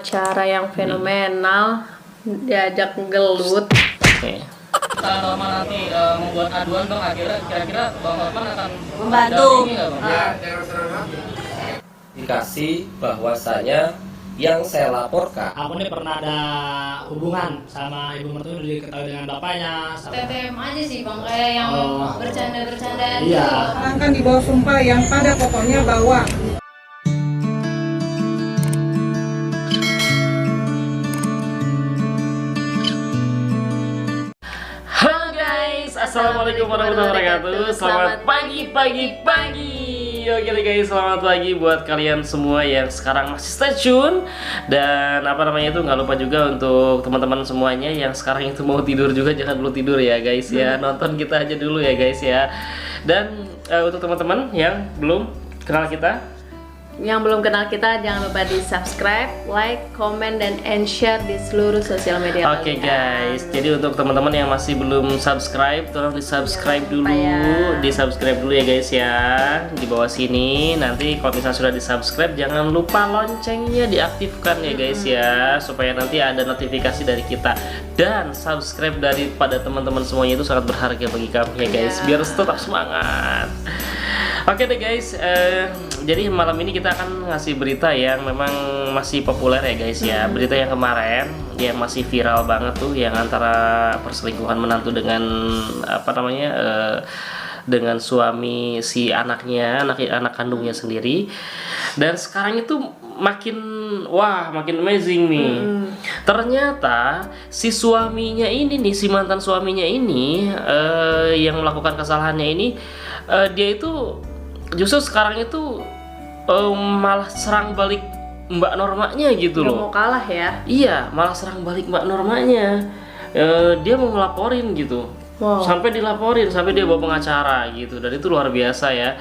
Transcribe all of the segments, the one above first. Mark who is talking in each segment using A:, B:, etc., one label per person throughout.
A: pengacara yang fenomenal diajak gelut.
B: Oke.
C: Kalau Norma nanti membuat aduan Bang, akhirnya kira-kira Bang Norman akan
A: Membantu.
C: mendampingi nggak, Bang?
B: Dikasih bahwasanya yang saya laporkan
D: Aku nih pernah ada hubungan sama ibu mertua, udah diketahui dengan bapaknya.
E: TTM aja sih Bang, kayak yang bercanda-bercandaan
D: Iya.
E: gitu.
F: Kan di bawah sumpah yang pada pokoknya bahwa
B: Halo guys, assalamualaikum warahmatullahi wabarakatuh. Selamat pagi. Oke deh guys, selamat pagi buat kalian semua yang sekarang masih stay tune. Dan nggak lupa juga untuk teman-teman semuanya yang sekarang itu mau tidur juga, jangan dulu tidur ya guys ya. Nonton kita aja dulu ya guys ya. Dan untuk teman-teman yang belum kenal kita,
A: Yang belum kenal kita jangan lupa di subscribe, like, comment, dan share di seluruh sosial media
B: oke
A: kalian.
B: guys, jadi untuk teman-teman yang masih belum subscribe, tolong di subscribe dulu, di subscribe dulu ya guys ya, di bawah sini. Nanti kalau misalnya sudah di subscribe, jangan lupa loncengnya diaktifkan ya guys ya, supaya nanti ada notifikasi dari kita. Dan subscribe daripada teman-teman semuanya itu sangat berharga bagi kami ya guys, biar tetap semangat. Oke deh guys, jadi malam ini kita akan ngasih berita yang memang masih populer ya guys ya. Berita yang kemarin yang masih viral banget tuh, yang antara perselingkuhan menantu dengan dengan suami si anaknya, anak kandungnya sendiri. Dan sekarang itu makin amazing nih. Ternyata si suaminya ini nih, si mantan suaminya ini yang melakukan kesalahannya ini, dia itu justru sekarang itu malah serang balik Mbak Normanya gitu
A: Nggak
B: loh.
A: mau kalah ya.
B: Iya, malah serang balik Mbak Normanya. Dia mau ngelaporin gitu.
A: Wow.
B: Sampai dilaporin, sampai dia bawa pengacara gitu. Dan itu luar biasa ya.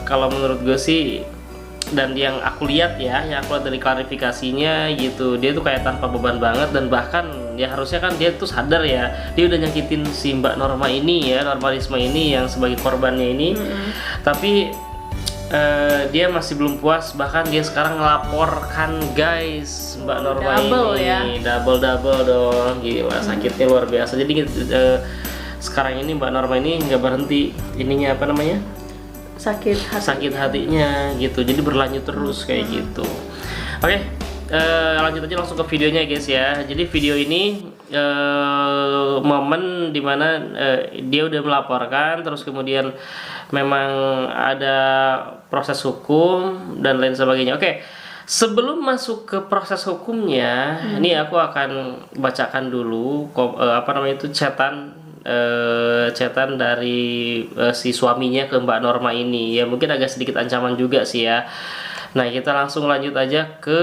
B: Kalau menurut gue sih, dan yang aku lihat dari klarifikasinya gitu, dia tuh kayak tanpa beban banget. Dan bahkan ya harusnya kan dia tuh sadar ya, dia udah nyakitin si Mbak Norma ini ya, Normalisme ini yang sebagai korbannya ini. Tapi dia masih belum puas, bahkan dia sekarang ngelaporkan guys Mbak Norma
A: Double
B: ini double dong, gila sakitnya luar biasa. Jadi sekarang ini Mbak Norma ini nggak berhenti ininya sakit hatinya gitu, jadi berlanjut terus kayak gitu. Oke, lanjut aja langsung ke videonya guys ya. Jadi video ini momen dimana dia udah melaporkan, terus kemudian memang ada proses hukum dan lain sebagainya. Oke, sebelum masuk ke proses hukumnya, ini aku akan bacakan dulu chatan dari si suaminya ke Mbak Norma ini ya, mungkin agak sedikit ancaman juga sih ya. Nah, kita langsung lanjut aja ke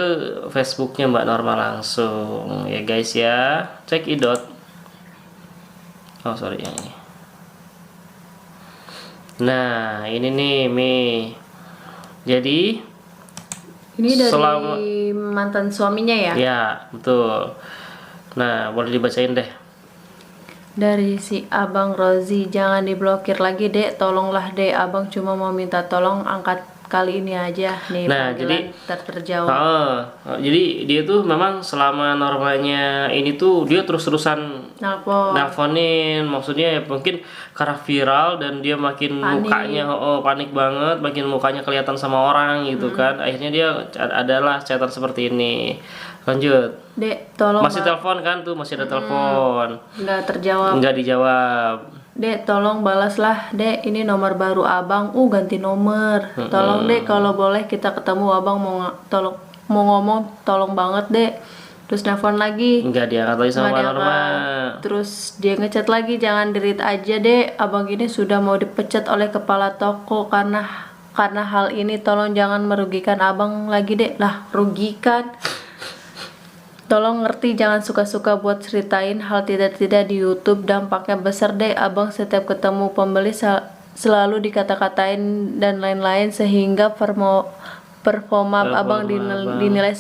B: Facebooknya Mbak Norma langsung ya guys ya. Check it out. Oh sorry, yang ini. Nah, ini nih jadi
A: Ini dari mantan suaminya ya?
B: Ya, betul. Nah, boleh dibacain deh.
A: Dari si Abang Rozi, jangan diblokir lagi dek, tolonglah dek, abang cuma mau minta tolong angkat kali ini aja nih.
B: Nah,
A: panggilan terjawab.
B: Jadi dia tuh memang selama Normanya ini tuh dia terus-terusan nelponin, maksudnya ya mungkin karena viral dan dia makin mukanya panik banget, makin mukanya kelihatan sama orang gitu kan. Akhirnya dia adalah chatan seperti ini. Lanjut.
A: Dek, tolong.
B: Masih telepon kan tuh, masih ada telepon. Nggak dijawab.
A: Dek, tolong balaslah, Dek. Ini nomor baru abang. Ganti nomor. Tolong, Dek, kalau boleh kita ketemu, abang mau ngomong, tolong banget, Dek. Terus nelfon lagi.
B: Nggak diangkat lagi sama Norma.
A: Terus dia ngechat lagi, jangan delete aja, Dek. Abang ini sudah mau dipecat oleh kepala toko karena hal ini. Tolong jangan merugikan abang lagi, Dek. Lah, rugikan. Tolong ngerti, jangan suka-suka buat ceritain hal tidak-tidak di YouTube, dampaknya besar deh. Abang setiap ketemu pembeli selalu dikata-katain dan lain-lain, sehingga performa abang dinilai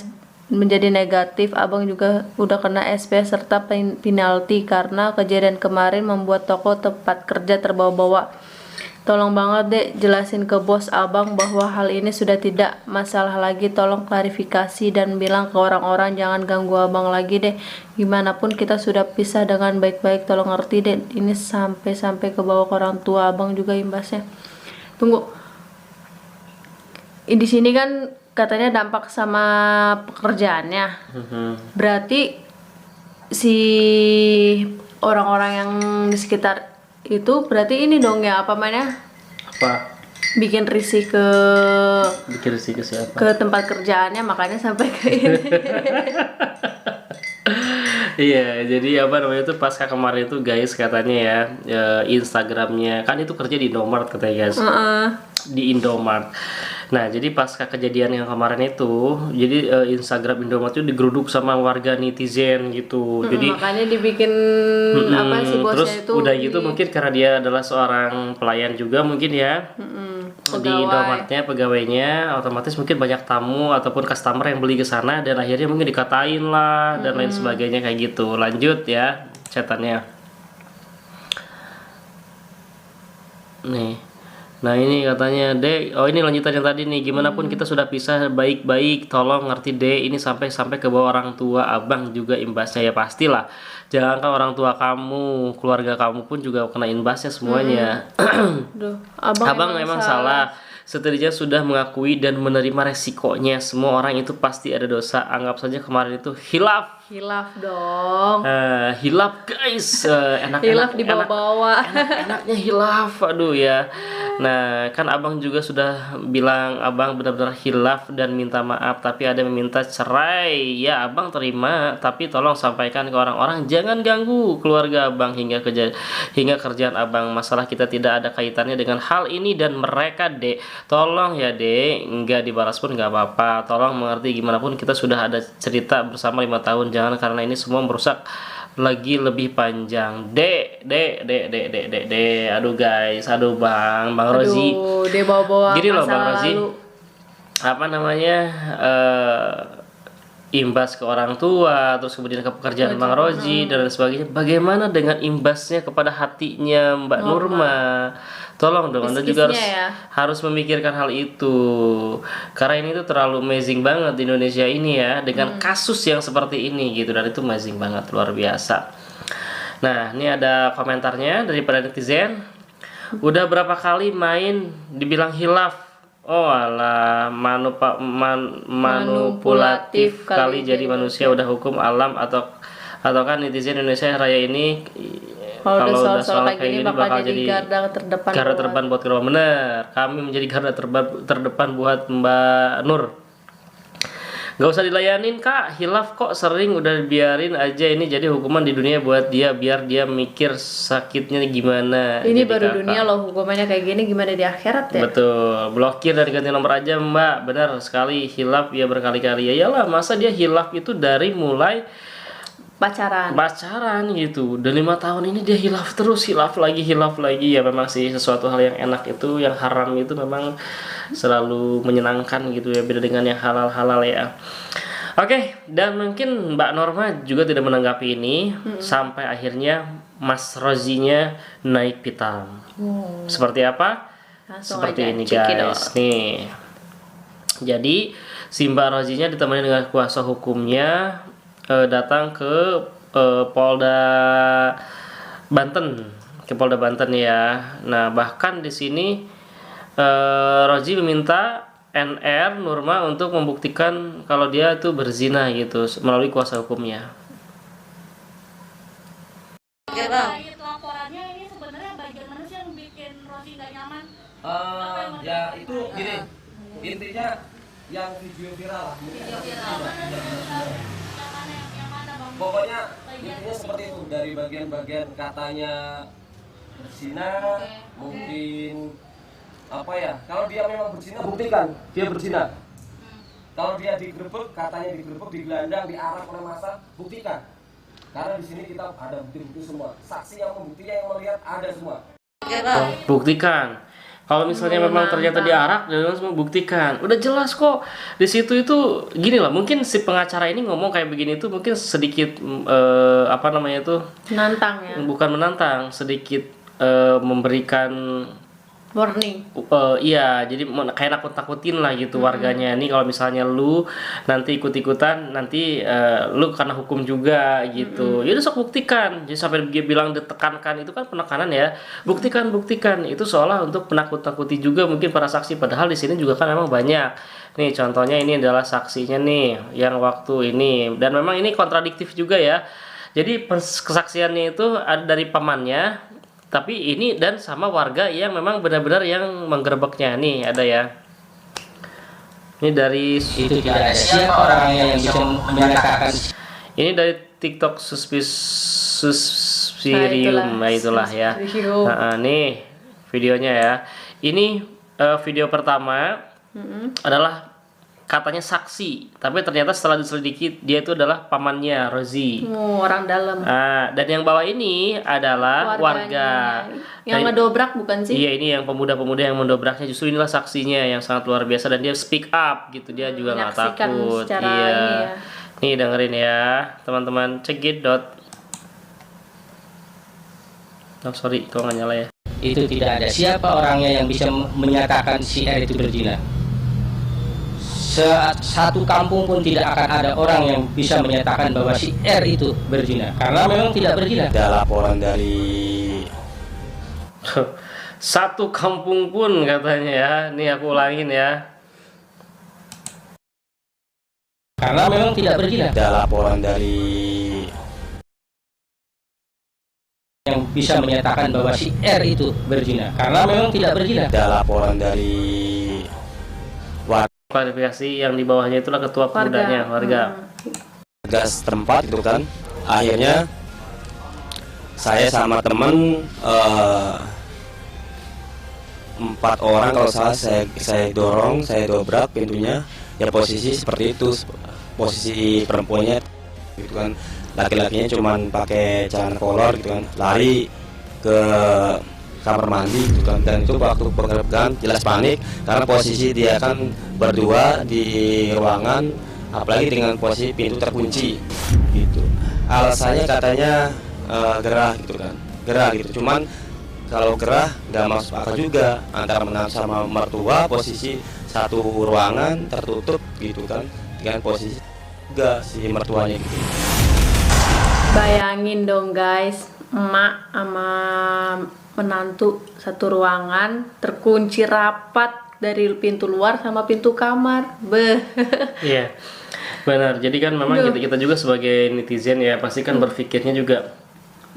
A: menjadi negatif. Abang juga udah kena SP serta penalti karena kejadian kemarin membuat toko tempat kerja terbawa-bawa. Tolong banget deh jelasin ke bos abang bahwa hal ini sudah tidak masalah lagi. Tolong klarifikasi dan bilang ke orang-orang jangan ganggu abang lagi deh. Gimana pun kita sudah pisah dengan baik-baik. Tolong ngerti deh. Ini sampai ke bawah ke orang tua abang juga imbasnya. Tunggu. Di sini kan katanya dampak sama pekerjaannya. Berarti si orang-orang yang di sekitar itu berarti ini dong ya apa namanya?
B: Apa?
A: Bikin risih
B: Bikin ke siapa?
A: ke tempat kerjaannya, makanya sampai ke ini.
B: Iya, jadi apa namanya itu pasca kemarin itu guys katanya ya Instagramnya kan itu kerja di Indomart katanya guys. Di Indomart. Nah, jadi pasca kejadian yang kemarin itu, jadi Instagram Indomart itu digeruduk sama warga netizen gitu. Jadi
A: Makanya dibikin apa sih bosnya
B: terus
A: itu
B: udah gitu mungkin karena dia adalah seorang pelayan juga mungkin ya. Di Indomartnya pegawainya otomatis mungkin banyak tamu ataupun customer yang beli ke sana dan akhirnya mungkin dikatain lah dan lain sebagainya kayak gitu. Lanjut ya chatannya. Nih. Nah ini katanya Dek, oh ini lanjutan yang tadi nih, gimana pun kita sudah pisah baik-baik, tolong ngerti Dek, ini sampai ke bawah orang tua abang juga imbasnya ya pastilah. Jangankan orang tua kamu, keluarga kamu pun juga kena imbasnya semuanya.
A: Duh,
B: Abang memang salah. Setidaknya sudah mengakui dan menerima resikonya. Semua orang itu pasti ada dosa. Anggap saja kemarin itu hilaf.
A: Hilaf dong.
B: Hilaf guys.
A: Hilaf dibawa-bawa.
B: Enaknya hilaf. Aduh ya. Nah kan abang juga sudah bilang abang benar-benar hilaf dan minta maaf. Tapi ada yang meminta cerai. Ya abang terima. Tapi tolong sampaikan ke orang-orang jangan ganggu keluarga abang hingga kerjaan abang. Masalah kita tidak ada kaitannya dengan hal ini dan mereka Dek. Tolong ya Dek, nggak dibalas pun nggak apa-apa. Tolong mengerti gimana pun kita sudah ada cerita bersama 5 tahun. Jangan karena ini semua merusak lagi lebih panjang. Dek. Aduh guys, aduh Bang Rozi.
A: Aduh, dia bawa-bawa
B: Gini loh Bang
A: masa
B: Rozi.
A: lalu.
B: Apa namanya? Imbas ke orang tua, terus kemudian ke pekerjaan Bang Rozi dan lain sebagainya. Bagaimana dengan imbasnya kepada hatinya Mbak Nurma? Tolong dong, Anda juga harus memikirkan hal itu. Karena ini tuh terlalu amazing banget di Indonesia ini ya, dengan kasus yang seperti ini gitu, dan itu amazing banget, luar biasa. Nah, ini ada komentarnya daripada netizen. Udah berapa kali main dibilang hilaf. Oh alah, manipulatif kali jadi manusia. Udah hukum alam atau kan netizen Indonesia Raya ini kalau udah soal kayak gini bakal jadi garda terdepan buat kerja. Bener, kami menjadi garda terdepan buat Mbak Nur. Gak usah dilayanin Kak, hilaf kok sering, udah biarin aja, ini jadi hukuman di dunia buat dia biar dia mikir sakitnya gimana.
A: Ini
B: jadi
A: baru
B: kakak.
A: dunia loh, hukumannya kayak gini, gimana di akhirat ya?
B: Betul, blokir dan ganti nomor aja Mbak. Benar sekali, hilaf ya berkali-kali. Ya iyalah, masa dia hilaf itu dari mulai pacaran gitu. Udah 5 tahun ini dia hilaf terus, hilaf lagi. Ya memang sih sesuatu hal yang enak itu, yang haram itu memang selalu menyenangkan gitu ya, beda dengan yang halal-halal ya. Oke, dan mungkin Mbak Norma juga tidak menanggapi ini sampai akhirnya Mas Rozinya naik pitam. Seperti apa?
A: Langsung
B: Seperti
A: aja,
B: ini
A: cekidot.
B: guys. Nih. Jadi si Mbak Rozinya ditemani dengan kuasa hukumnya datang ke Polda Banten, ya. Nah bahkan di sini Rozi meminta NR Nurma untuk membuktikan kalau dia itu berzina gitu melalui kuasa hukumnya.
E: Laporannya ini sebenarnya bagian mana sih yang bikin Rozi nggak nyaman?
C: Ya itu gini, intinya yang video viral. Pokoknya intinya seperti itu, dari bagian-bagian katanya berzina, mungkin apa ya? Kalau dia memang berzina, buktikan dia berzina. Kalau dia digerebek, katanya digerebek, digelandang, diarak oleh massa, buktikan. Karena di sini kita ada bukti-bukti semua, saksi yang membuktikan, yang melihat ada semua.
B: Buktikan. Kalau misalnya memang ternyata diarak, dan semua buktikan. Udah jelas kok. Di situ itu gini lah. Mungkin si pengacara ini ngomong kayak begini itu mungkin sedikit apa namanya itu?
A: Menantang ya.
B: Bukan menantang, sedikit memberikan
A: warning.
B: Iya, jadi kayak nakut-nakutin lah gitu warganya. Nih kalau misalnya lu nanti ikut-ikutan, nanti lu kena hukum juga gitu. Ya udah sok buktikan. Jadi sampai dia bilang ditekankan itu kan penekanan ya. Buktikan. Itu seolah untuk menakut-nakuti juga mungkin para saksi. Padahal di sini juga kan memang banyak. Nih contohnya ini adalah saksinya nih yang waktu ini. Dan memang ini kontradiktif juga ya. Jadi kesaksiannya itu ada dari pamannya. Tapi ini dan sama warga yang memang benar-benar yang menggerebeknya. Nih ada ya. Ini dari
G: Itu tidak ada siapa orangnya yang bisa menyatakan.
B: ini dari TikTok Suspirium. Nah itulah ya.
A: Suspirium.
B: Nah, nih videonya ya. Ini video pertama adalah katanya saksi, tapi ternyata setelah diselidiki dia itu adalah pamannya Rozi.
A: Orang dalam.
B: Dan yang bawah ini adalah warga.
A: Yang ngedobrak bukan sih?
B: Iya, ini yang pemuda-pemuda yang mendobraknya, justru inilah saksinya yang sangat luar biasa dan dia speak up gitu, dia juga nggak
A: menyaksikan
B: takut.
A: secara
B: Iya.
A: ini ya.
B: Nih dengerin ya, teman-teman, cekidot. Oh sorry, kok nggak nyala ya?
G: Itu tidak ada siapa orangnya yang bisa menyatakan si R itu berzina. Satu kampung pun tidak akan ada orang yang bisa menyatakan bahwa si R itu berzina, karena memang tidak berzina.
H: Ada laporan dari
B: Satu kampung pun katanya ya. Nih aku ulangin ya.
G: Karena memang tidak berzina.
H: ada laporan dari
G: Yang bisa menyatakan bahwa si R itu berzina, karena memang tidak berzina.
H: ada laporan dari
B: Klarifikasi yang di bawahnya itulah ketua pemudanya, warga.
H: warga setempat itu kan. Akhirnya saya sama temen 4 orang kalau salah, saya dorong, saya dobrak pintunya. Ya posisi seperti itu, posisi perempuannya gitu kan, laki-lakinya cuman pakai celana kolor gitu kan, lari ke kamar mandi gitu kan. Dan itu waktu penggerbekan jelas panik karena posisi dia kan berdua di ruangan, apalagi dengan posisi pintu terkunci gitu. Alasannya katanya gerah gitu kan, gerah gitu. Cuman kalau gerah nggak masuk akal juga, antara menantu sama mertua posisi satu ruangan tertutup gitu kan, dengan posisi juga si mertuanya gitu.
A: Bayangin dong guys, emak sama menantu satu ruangan terkunci rapat dari pintu luar sama pintu kamar.
B: Iya, benar. Jadi kan memang kita juga sebagai netizen ya pasti kan berpikirnya juga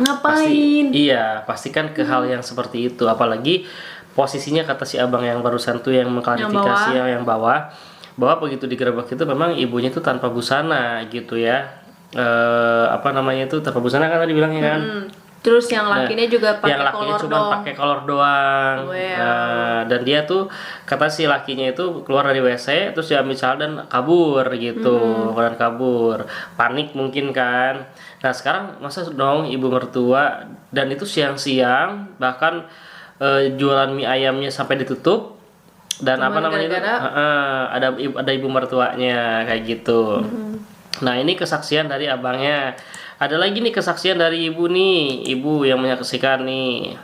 A: Ngapain?
B: pastikan ke hal yang seperti itu. Apalagi posisinya kata si abang yang barusan tuh yang mengklarifikasi yang bawah, bahwa begitu digerebek itu memang ibunya itu tanpa busana gitu ya. Apa namanya itu, tanpa busana kan tadi bilangnya kan.
A: Terus yang lakinya juga pakai
B: yang lakinya
A: kolor
B: cuma
A: dong.
B: pakai kolor doang. Dan dia tuh kata si lakinya itu keluar dari WC terus diambil celana dan kabur gitu. Dan kabur, panik mungkin kan. Nah sekarang masa dong ibu mertua, dan itu siang-siang bahkan jualan mie ayamnya sampai ditutup. Dan
A: Cuman
B: apa namanya itu, ada ibu mertuanya kayak gitu. Nah ini kesaksian dari abangnya. Ada lagi nih kesaksian dari ibu nih, ibu yang menyaksikan nih.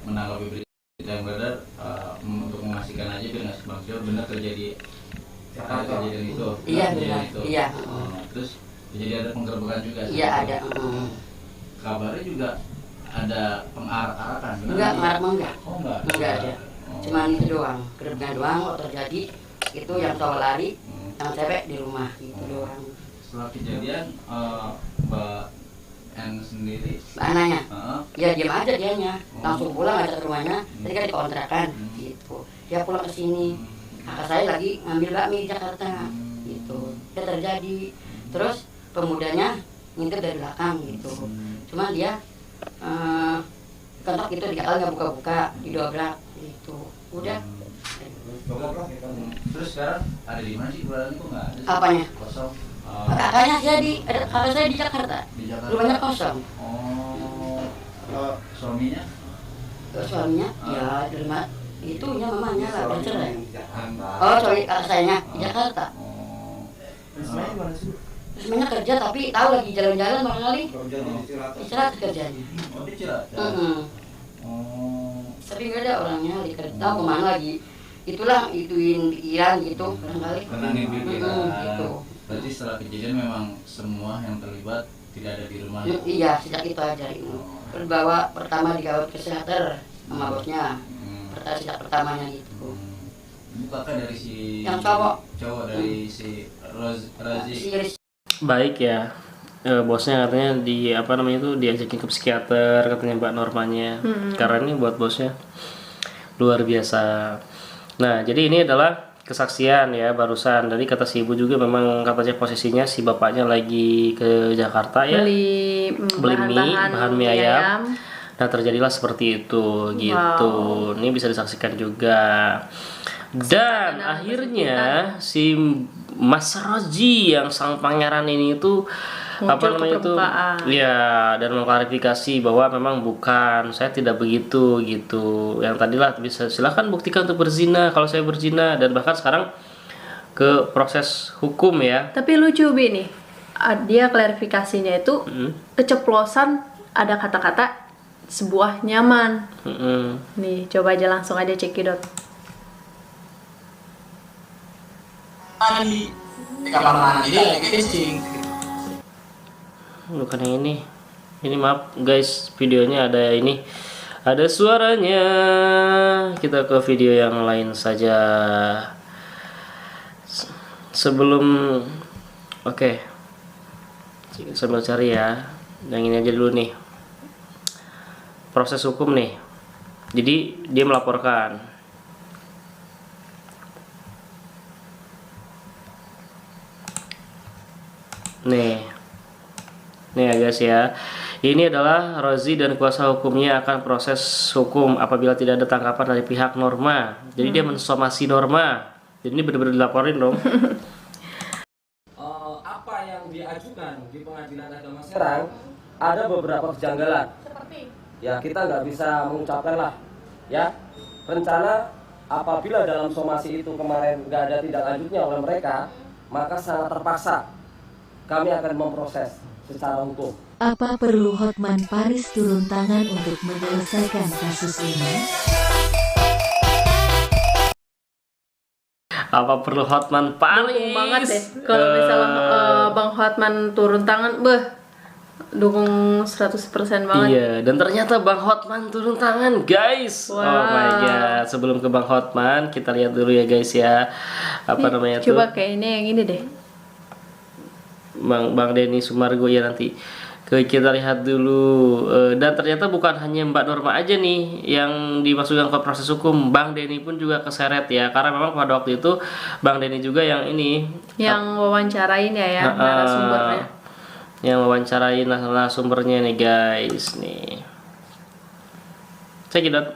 I: Menanggapi berita yang beredar, untuk memastikan aja biar nggak simpang siur, benar terjadi kejadian itu.
J: Iya benar. Iya.
I: Terus jadi ada penggerbekan juga.
J: Iya ada.
I: Kabarnya juga ada pengarak-arakan.
J: Enggak, marak enggak.
I: Oh enggak.
J: Enggak ada. Cuman itu doang, gerebeknya doang. Kalau terjadi itu yang cowok lari, yang cewek di rumah gitu doang.
I: Setelah kejadian, Mbak N sendiri.
J: Anaknya, ya diam aja dianya, langsung pulang aja ke rumahnya. Tadi kan dikontrakan, gitu. Dia pulang ke sini. Kakak saya lagi ngambil bakmi di Jakarta, gitu. Itu terjadi. Terus pemudanya ngintip dari belakang, gitu. Cuma dia kontak gitu, dia nggak buka-buka, didobrak, gitu. Udah.
I: Terus sekarang ada di mana sih bulan itu nggak ada?
J: Apanya?
I: Kosong.
J: Kakaknya kakak saya di Jakarta. Rumahnya kosong.
I: Suaminya?
J: Suaminya ya di rumah itunya mamanya lah bercerai. Oh sorry kakak sayanya di Jakarta. Semuanya kerja tapi tahu lagi jalan-jalan barangkali. Istirahat kerjanya.
I: Oh, istirahat.
J: Tapi nggak ada orangnya tahu kemana lagi. Itulah ituin pikiran gitu barangkali.
I: Tenangin pikiran.
J: Gitu.
I: Berarti setelah kejadian memang semua yang terlibat tidak ada di rumah.
J: Iya, sejak itu aja itu. Terbawa pertama digawat ke psikiater sama bosnya. Sejak pertamanya gitu.
I: Bukakan dari si
J: yang cowok
I: dari si Razi.
B: Baik ya. Bosnya katanya diajakin ke psikiater katanya Mbak Normanya. Karena ini buat bosnya luar biasa. Nah, jadi ini adalah kesaksian ya barusan. Dari kata si ibu juga memang katanya posisinya si bapaknya lagi ke Jakarta ya. Beli bahan mie ayam. Nah, terjadilah seperti itu gitu. Ini bisa disaksikan juga. Dan akhirnya si Mas Rozi yang sang pangeran ini itu ya, dan mengklarifikasi bahwa memang bukan, saya tidak begitu gitu. Yang tadilah bisa silahkan buktikan untuk berzina kalau saya berzina, dan bahkan sekarang ke proses hukum ya.
A: Tapi lucu Bi nih, dia klarifikasinya itu keceplosan ada kata-kata sebuah nyaman. Nih coba aja langsung aja cekidot.
D: Di kamar mandi lagi kencing.
B: Bukan yang ini maaf guys, videonya ada ini, ada suaranya. Kita ke video yang lain saja sebelum oke. Sambil cari ya, yang ini aja dulu nih, proses hukum nih. Jadi dia melaporkan. Nih ya guys ya, ini adalah Rozi dan kuasa hukumnya akan proses hukum apabila tidak ada tangkapan dari pihak Norma. Jadi dia mensomasi Norma. Jadi ini benar-benar dilaporin dong.
C: Apa yang diajukan di Pengadilan Agama Serang ada beberapa kejanggalan. Ya kita nggak bisa mengucapkan lah. Ya rencana apabila dalam somasi itu kemarin nggak ada tindak lanjutnya oleh mereka, maka sangat terpaksa kami akan memproses secara hukum.
K: Apa perlu Hotman Paris turun tangan untuk menyelesaikan kasus ini?
B: Apa perlu Hotman Paris?
A: Dukung banget deh. Kalau misalnya Bang Hotman turun tangan, dukung 100% banget.
B: Iya, dan ternyata Bang Hotman turun tangan, guys.
A: Wow.
B: Oh my god. Sebelum ke Bang Hotman, kita lihat dulu ya guys ya. Namanya tuh?
A: Coba kayak ini yang ini deh.
B: Bang Denny Sumargo ya nanti. Kita lihat dulu. Dan ternyata bukan hanya Mbak Norma aja nih yang dimasukkan ke proses hukum. Bang Denny pun juga keseret ya. Karena memang pada waktu itu Bang Denny juga yang ini,
A: yang wawancarain ya narasumbernya.
B: Yang wawancarain narasumbernya nih guys nih. Cekidot.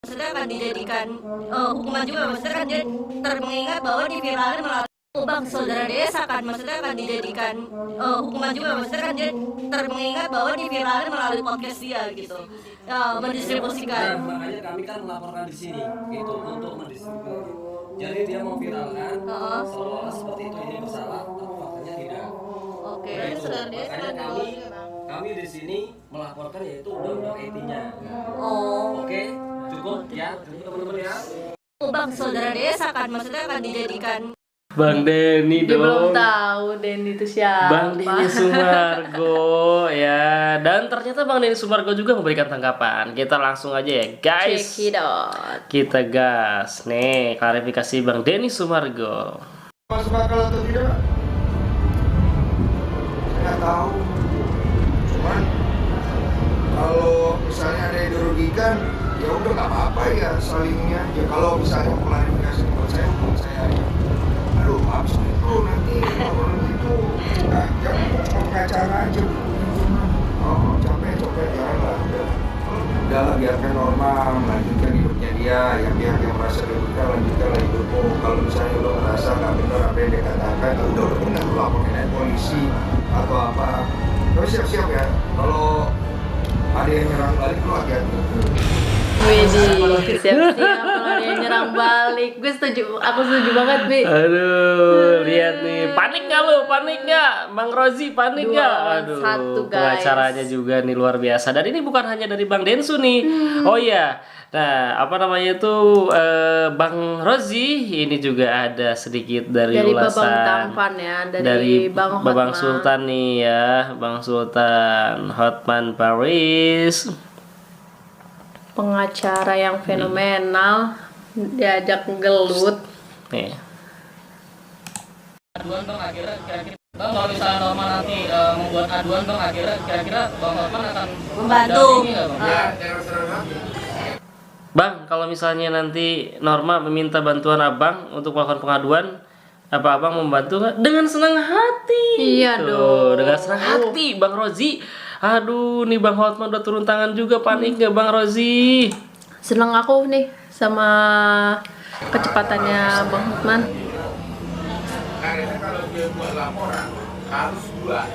L: Maksudnya akan dijadikan hukuman juga, maksudnya kan dia termengingat bahwa diviralin melalui Bang Saudara Desa kan, maksudnya akan dijadikan hukuman juga, maksudnya kan dia termengingat bahwa diviralin melalui podcast dia gitu, mendistribusikan.
C: Nah, makanya kami kan melaporkan di sini itu untuk mendistribusikan. Jadi dia memviralkan seolah-olah seperti itu ini bersalah, tapi faktanya tidak.
L: Oke.
C: Makanya kami di sini melaporkan yaitu undang-undang IT-nya. Oke, cukup ya, teman-teman ya.
L: Bang Saudara Desa kan, maksudnya akan dijadikan.
B: Bang Denny
A: Dia
B: dong.
A: belum tahu Denny itu siapa.
B: Bang Denny Sumargo ya. Dan ternyata Bang Denny Sumargo juga memberikan tanggapan. Kita langsung aja ya guys.
A: Cekidot.
B: Kita gas. Nih klarifikasi Bang Denny Sumargo.
M: Masuk akal atau tidak? Saya nggak tahu. Cuman kalau misalnya ada yang dirugikan, ya udah nggak apa-apa ya salingnya. Ya kalau misalnya klarifikasi buat saya aja. Aduh, habis itu nanti orang itu jangan pengacara aja. Oh, capek jangan lah. Udahlah biarkan normal, melanjutkan hidupnya dia. Yang pihak yang merasa dirugikan lanjutkanlah hidupmu. Kalau misalnya lo merasa nggak benar apa yang dia katakan, udah benar lo laporin aja polisi atau apa. Tapi siap-siap ya. Kalau ada yang nyerang balik lo hati-hati.
A: Widih, siap-siap kalau dia nyerang balik. Aku setuju banget, Bi.
B: Aduh, lihat nih panik nggak lu? Panik nggak? Bang Rozi panik nggak? Aduh, pengacaranya juga nih luar biasa. Dan ini bukan hanya dari Bang Densu nih. Oh iya, nah apa namanya itu Bang Rozi ini juga ada sedikit dari ulasan
A: Babang Tampan ya, dari Bang Hotman.
B: Babang Sultan nih ya, Bang Sultan Hotman Paris.
A: Pengacara yang fenomenal, diajak gelut.
B: Nih.
G: Aduan Bang, akhirnya kira-kira Bang kalau misalnya Norma nanti membuat aduan Bang, akhirnya kira-kira Bang Hotman akan
L: membantu.
B: Bang, kalau misalnya nanti Norma meminta bantuan Abang untuk melakukan pengaduan, apa Abang membantu nggak? Dengan senang hati.
A: Iya
B: Tuh, dengan senang hati, Bang Rozi. Aduh, nih Bang Hotman udah turun tangan juga, panik nggak Bang Rozi?
A: Seneng aku nih sama kecepatannya Bang Hotman.
M: Karena kalau dia buat laporan harus dua.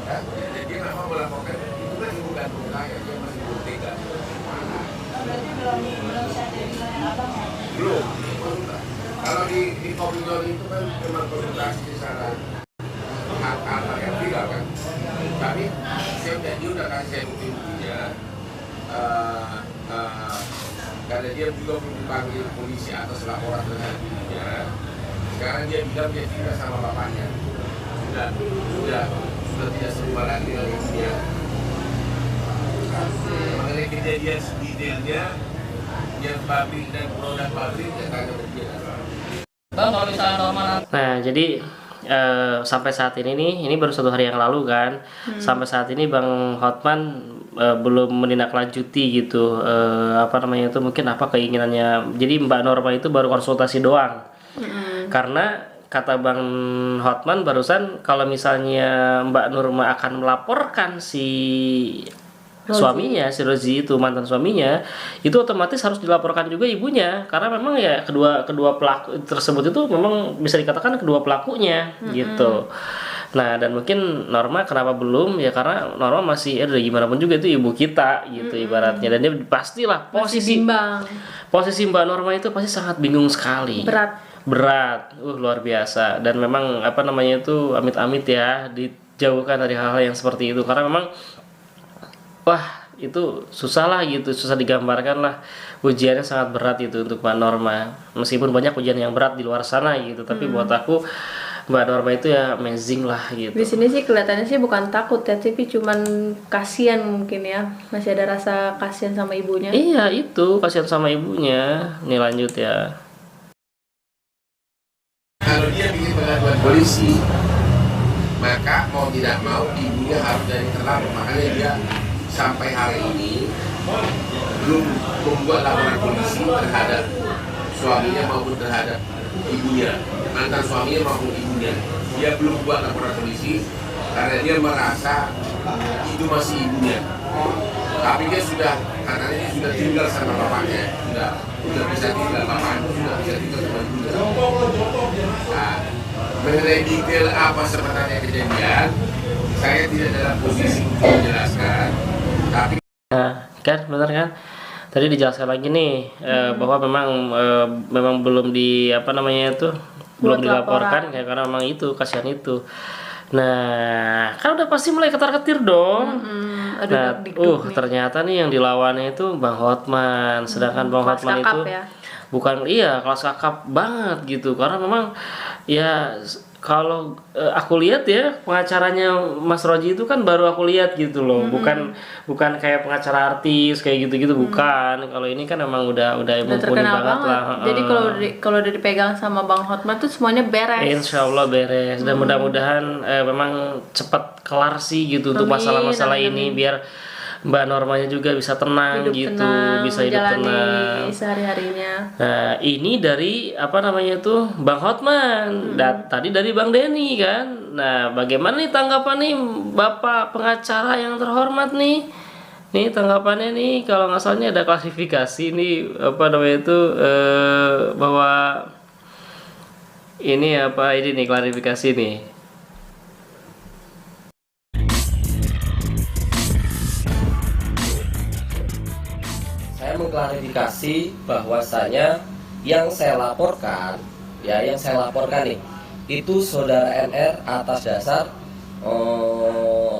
M: Ya, jadi dia nggak mau melaporkan itu kan bukan saya, dia masih belum tega. Belum. Kalau di Kominfo itu kan memang konsultasi di sana hal yang viral kan. Tapi dia udah kasih saya bukti-buktinya. Karena dia juga belum dipanggil polisi atas laporan terhadap dirinya. Sekarang dia bilang dia tidak sama bapaknya. Sudah tidak serupa lagi dengan dia. Mengenai kejadian detailnya, dia pabrik dan produk pabrik dia tanya ke dia.
G: Bang kalau misalnya Norma.
B: Nah, jadi sampai saat ini nih, ini baru 1 hari yang lalu kan. Sampai saat ini Bang Hotman belum menindaklanjuti gitu apa namanya itu, mungkin apa keinginannya. Jadi Mbak Norma itu baru konsultasi doang. Karena kata Bang Hotman barusan kalau misalnya Mbak Norma akan melaporkan si suaminya, si Rozi itu mantan suaminya, itu otomatis harus dilaporkan juga ibunya, karena memang ya kedua pelaku tersebut itu memang bisa dikatakan kedua pelakunya gitu. Nah, dan mungkin Norma kenapa belum ya, karena Norma masih gimana pun juga itu ibu kita gitu ibaratnya, dan dia pastilah posisi Mbak Norma itu pasti sangat bingung sekali, berat luar biasa. Dan memang apa namanya itu amit-amit ya dijauhkan dari hal-hal yang seperti itu, karena memang wah itu susah lah gitu, susah digambarkan lah, ujiannya sangat berat itu untuk Mbak Norma. Meskipun banyak ujian yang berat di luar sana gitu, tapi buat aku Mbak Norma itu ya amazing lah gitu.
A: Di sini sih kelihatannya sih bukan takut ya, tapi cuman kasihan mungkin ya, masih ada rasa kasihan sama ibunya.
B: Iya itu kasihan sama ibunya. Nih lanjut ya.
M: Kalau dia bikin pengaduan polisi, maka mau tidak mau ibunya harus dari terlapor. Makanya dia sampai hari ini belum membuat laporan polisi terhadap suaminya maupun terhadap ibunya, mantan suaminya maupun ibunya. Dia belum buat laporan polisi karena dia merasa itu masih ibunya. Tapi dia sudah, katanya dia sudah tinggal sama bapaknya, sudah bisa tinggal, bapaknya sudah bisa tinggal sama ibunya. Nah, mengenai detail apa sebenarnya kejadian, saya tidak dalam posisi untuk menjelaskan. Tapi
B: kan benar kan? Tadi dijelaskan lagi nih bahwa memang belum di apa namanya itu belum dilaporkan ya, karena memang itu kasihan itu. Nah, kan udah pasti mulai ketar-ketir dong. Nah, ternyata nih yang dilawannya itu Bang Hotman, sedangkan Bang Hotman itu bukan kelas kakap banget gitu, karena memang ya kalau aku lihat ya pengacaranya Mas Rozi itu kan baru aku lihat gitu loh, bukan kayak pengacara artis kayak gitu-gitu, bukan. Kalau ini kan memang udah mumpuni banget lah.
A: Jadi kalau udah dipegang sama Bang Hotman tuh semuanya beres.
B: Insya Allah beres, dan mudah-mudahan memang cepat kelar sih gitu untuk masalah-masalah ini, biar Mbak Normanya juga bisa tenang bisa hidup tenang
A: sehari-harinya.
B: Nah, ini dari apa namanya tuh Bang Hotman, tadi dari Bang Denny kan. Nah, bagaimana nih tanggapan nih Bapak pengacara yang terhormat nih? Nih tanggapannya nih, kalau nggak salahnya ada klasifikasi nih apa namanya itu bahwa ini nih klarifikasi nih.
C: Saya mengklarifikasi bahwasanya yang saya laporkan nih itu saudara NR atas dasar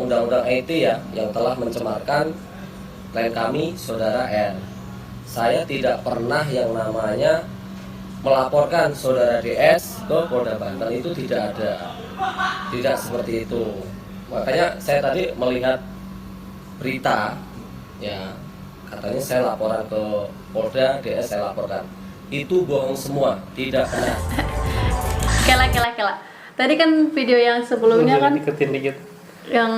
C: Undang-Undang ITE ya, yang telah mencemarkan klien kami saudara R. Saya tidak pernah yang namanya melaporkan saudara DS ke Polda Banten, itu tidak ada, tidak seperti itu. Makanya saya tadi melihat berita ya, katanya saya laporan ke Polda, DS saya laporkan, itu bohong semua, tidak benar.
A: Kela. Tadi kan video yang sebelumnya kan, yang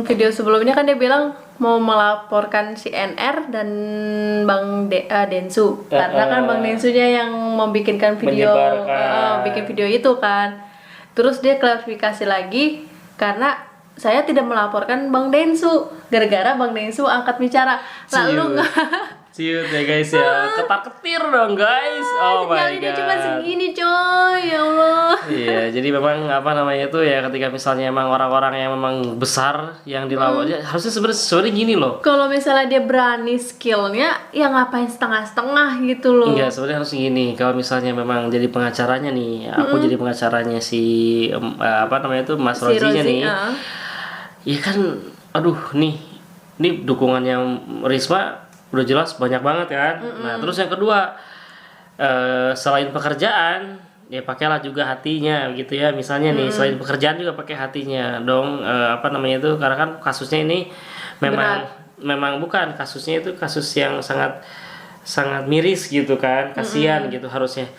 A: video sebelumnya kan dia bilang mau melaporkan si NR dan Bang Densu, karena kan Bang Densunya yang membikinkan video, bikin video itu kan. Terus dia klarifikasi lagi karena saya tidak melaporkan Bang Densu, gara-gara Bang Densu angkat bicara. Lalu
B: ciut ya guys ya, ketar-ketir dong guys. Oh my god.
A: Dia cuma segini coy, ya Allah.
B: Iya, jadi memang apa namanya itu ya, ketika misalnya emang orang-orang yang memang besar yang dilawan, harusnya sebenarnya gini loh.
A: Kalau misalnya dia berani skillnya, ya ngapain setengah-setengah gitu loh.
B: Enggak, sebenarnya harus gini. Kalau misalnya memang jadi pengacaranya nih, aku jadi pengacaranya si apa namanya itu Mas
A: Si
B: Rozinya
A: Rozi,
B: nih. Iya kan, aduh nih dukungan yang Risma udah jelas banyak banget kan. Nah terus yang kedua, selain pekerjaan ya pakailah juga hatinya gitu ya, misalnya nih selain pekerjaan juga pakai hatinya dong. Apa namanya itu, karena kan kasusnya ini memang bukan kasusnya itu kasus yang sangat miris gitu kan, kasihan gitu harusnya.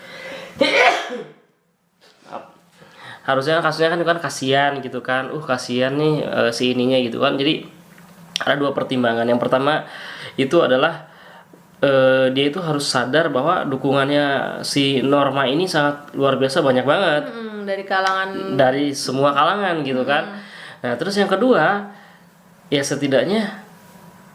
B: Harusnya kasusnya kan kasihan gitu kan, kasihan nih si ininya gitu kan. Jadi ada dua pertimbangan. Yang pertama itu adalah dia itu harus sadar bahwa dukungannya si Norma ini sangat luar biasa, banyak banget dari semua kalangan gitu kan. Nah terus yang kedua ya, setidaknya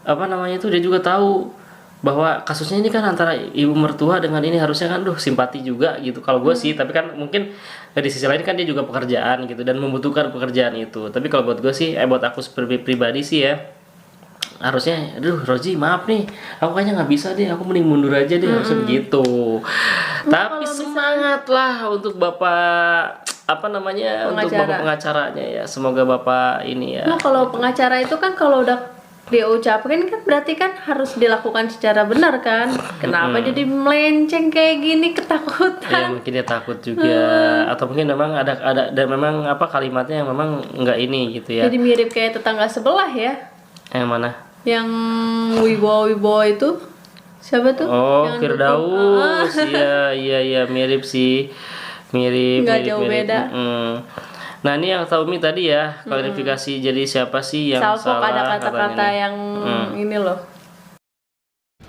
B: apa namanya itu, dia juga tahu bahwa kasusnya ini kan antara ibu mertua dengan ini, harusnya kan simpati juga gitu kalau gue sih. Tapi kan mungkin di sisi lain kan dia juga pekerjaan gitu dan membutuhkan pekerjaan itu. Tapi kalau buat gue sih, buat aku pribadi sih ya, harusnya Rozi maaf nih, aku kayaknya nggak bisa deh, aku mending mundur aja deh, harusnya begitu. Tapi semangat lah untuk bapak apa namanya, untuk bapak pengacaranya ya, semoga bapak ini ya.
A: Nah kalau pengacara itu kan kalau udah dia ucapin kan berarti kan harus dilakukan secara benar kan. Kenapa jadi melenceng kayak gini, ketakutan?
B: Ya mungkin dia takut juga, atau mungkin memang ada dan memang apa kalimatnya yang memang nggak ini gitu ya.
A: Jadi mirip kayak tetangga sebelah ya.
B: Yang mana?
A: Yang Wibowo itu siapa tuh?
B: Oh, Firdaus. Iya mirip sih, mirip.
A: Nggak jauh beda.
B: Nah ini yang Taumi tadi ya klarifikasi, jadi siapa sih yang
A: Salfok
B: salah?
A: ada kata-kata yang ini loh.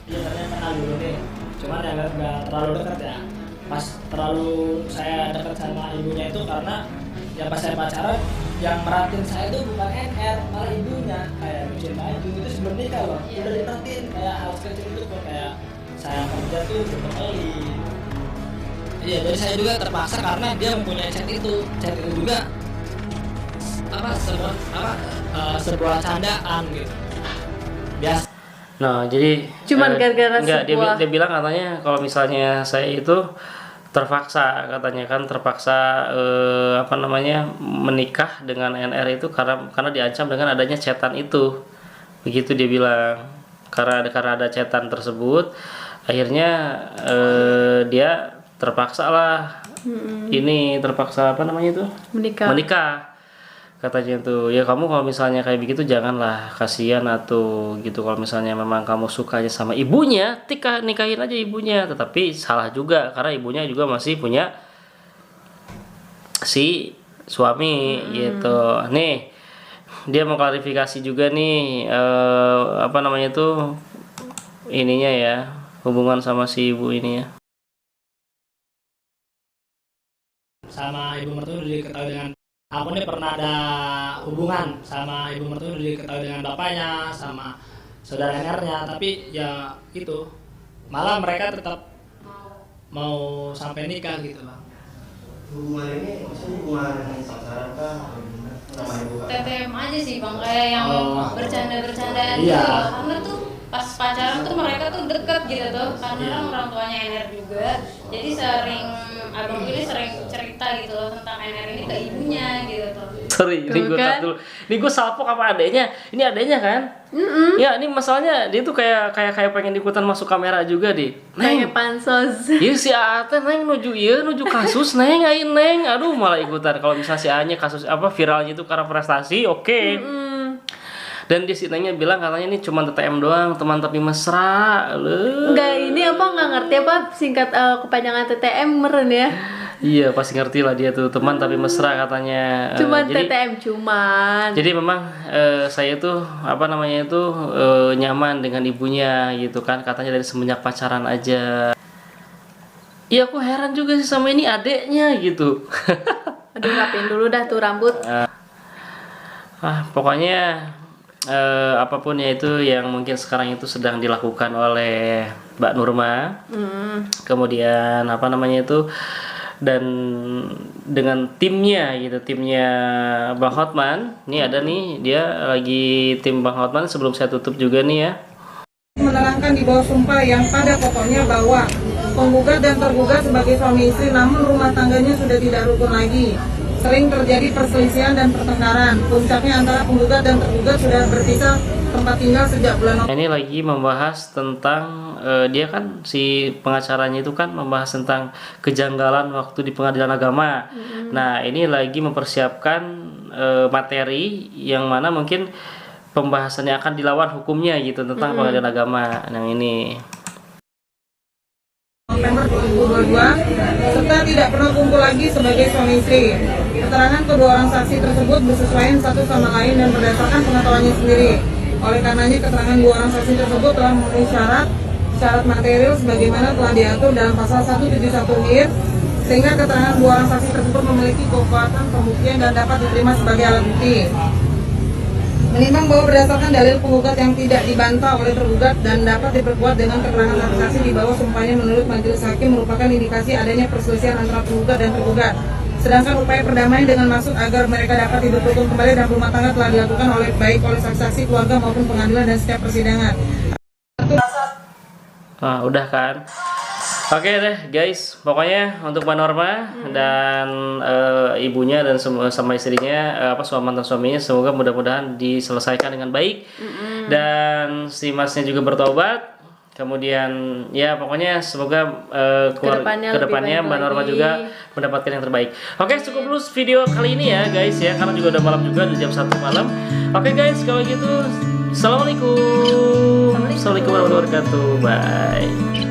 D: Iya ternyata kenal dulu nih, cuman ya nggak terlalu dekat ya. Pas terlalu saya dekat sama ibunya itu karena ya pas saya pacaran, yang merhatiin saya itu bukan NR, malah ibunya. Kayak nyuciin baju itu sebelum nikah loh, udah diperhatiin kayak hal kecil itu kok, kayak saya kerja tuh dibekali. Iya, jadi saya juga terpaksa karena dia mempunyai chat itu juga sebuah candaan gitu. Biasa.
B: Nah, jadi
A: cuman gara-gara
B: dia bilang katanya kalau misalnya saya itu terpaksa, katanya kan terpaksa apa namanya menikah dengan NR itu karena diancam dengan adanya chatan itu. Begitu dia bilang. Karena ada chatan tersebut, akhirnya dia terpaksa lah terpaksa apa namanya itu menikah katanya tuh. Ya kamu kalau misalnya kayak begitu janganlah, kasihan atau gitu. Kalau misalnya memang kamu sukanya sama ibunya, nikahin aja ibunya. Tetapi salah juga karena ibunya juga masih punya si suami gitu. Nih dia mau klarifikasi juga nih apa namanya tuh ininya ya, hubungan sama si ibu ini ya.
D: Sama ibu mertua udah diketahui dengan aku nih pernah ada hubungan sama ibu mertua udah diketahui dengan bapaknya sama saudara NR-nya, tapi ya itu malah mereka tetap mau sampai nikah gitu Bang.
N: Hubungan ini maksudnya hubungan pacaran kah sama ibu?
E: TTM aja sih Bang, kayak yang bercanda-bercandaan
D: iya.
E: gitu. Karena tuh pas pacaran tuh mereka tuh deket gitu tuh, karena kan orang tuanya NR juga, jadi sering abang ini sering cerita gitu loh tentang NR ini ke ibunya gitu tuh.
B: Sorry, ini gue cut dulu. Ini gue salpok apa adeknya? Ini adeknya kan? Ya, ini masalahnya dia tuh kayak pengen ikutan masuk kamera juga deh.
A: Kayak pansos.
B: Iya si Ate neng nuju kasus neng ain neng. Aduh malah ikutan. Kalau misalnya si A-nya kasus apa viralnya itu karena prestasi, oke. Dan di sinanya bilang katanya ini cuma TTM doang, teman tapi mesra.
A: Enggak, ini apa nggak ngerti apa singkat kepanjangan TTM meren ya.
B: Iya pasti ngerti lah dia tuh, teman tapi mesra katanya.
A: Cuman
B: jadi,
A: TTM cuman.
B: Jadi memang saya tuh apa namanya itu nyaman dengan ibunya gitu kan, katanya dari semenjak pacaran aja. Iya aku heran juga sih sama ini adeknya gitu.
A: Aduh rapiin dulu dah tuh rambut.
B: Pokoknya apapun ya itu yang mungkin sekarang itu sedang dilakukan oleh Mbak Nurma. Kemudian apa namanya itu dan dengan timnya gitu, timnya Bang Hotman. Ini ada nih dia lagi tim Bang Hotman, sebelum saya tutup juga nih ya.
F: Menerangkan di bawah sumpah yang pada pokoknya bahwa penggugat dan tergugat sebagai suami istri, namun rumah tangganya sudah tidak rukun lagi. Sering terjadi perselisihan dan pertengkaran. Puncaknya antara penggugat dan tergugat sudah berpisah tempat tinggal sejak bulan Oktober.
B: Ini lagi membahas tentang dia kan si pengacaranya itu kan membahas tentang kejanggalan waktu di pengadilan agama. Nah ini lagi mempersiapkan materi yang mana mungkin pembahasannya akan dilawan hukumnya gitu tentang pengadilan agama. Yang ini.
F: November 2022 serta tidak pernah kumpul lagi sebagai suami istri. Keterangan kedua orang saksi tersebut bersesuaian satu sama lain dan berdasarkan pengetahuannya sendiri. Oleh karenanya keterangan dua orang saksi tersebut telah memenuhi syarat material sebagaimana telah diatur dalam pasal 171 HIR, sehingga keterangan dua orang saksi tersebut memiliki kekuatan pembuktian dan dapat diterima sebagai alat bukti. Menimbang bahwa berdasarkan dalil penggugat yang tidak dibantah oleh tergugat dan dapat diperkuat dengan keterangan saksi di bawah sumpahnya menurut majelis hakim merupakan indikasi adanya perselisihan antara penggugat dan tergugat. Sedangkan upaya perdamaian dengan maksud agar mereka dapat hidup rukun kembali dalam rumah tangga telah dilakukan baik oleh saksi-saksi, keluarga maupun pengadilan dan setiap persidangan.
B: Udah kan? Oke deh guys, pokoknya untuk Mbak Norma dan ibunya dan sama istrinya, mantan suaminya, semoga mudah-mudahan diselesaikan dengan baik dan si masnya juga bertobat. Kemudian ya pokoknya semoga kedepannya Mbak Norma juga mendapatkan yang terbaik. Oke, cukup dulu video kali ini ya guys ya, karena juga udah malam juga, udah jam 1 malam. Oke guys, kalau gitu Assalamualaikum warahmatullahi wabarakatuh. Bye.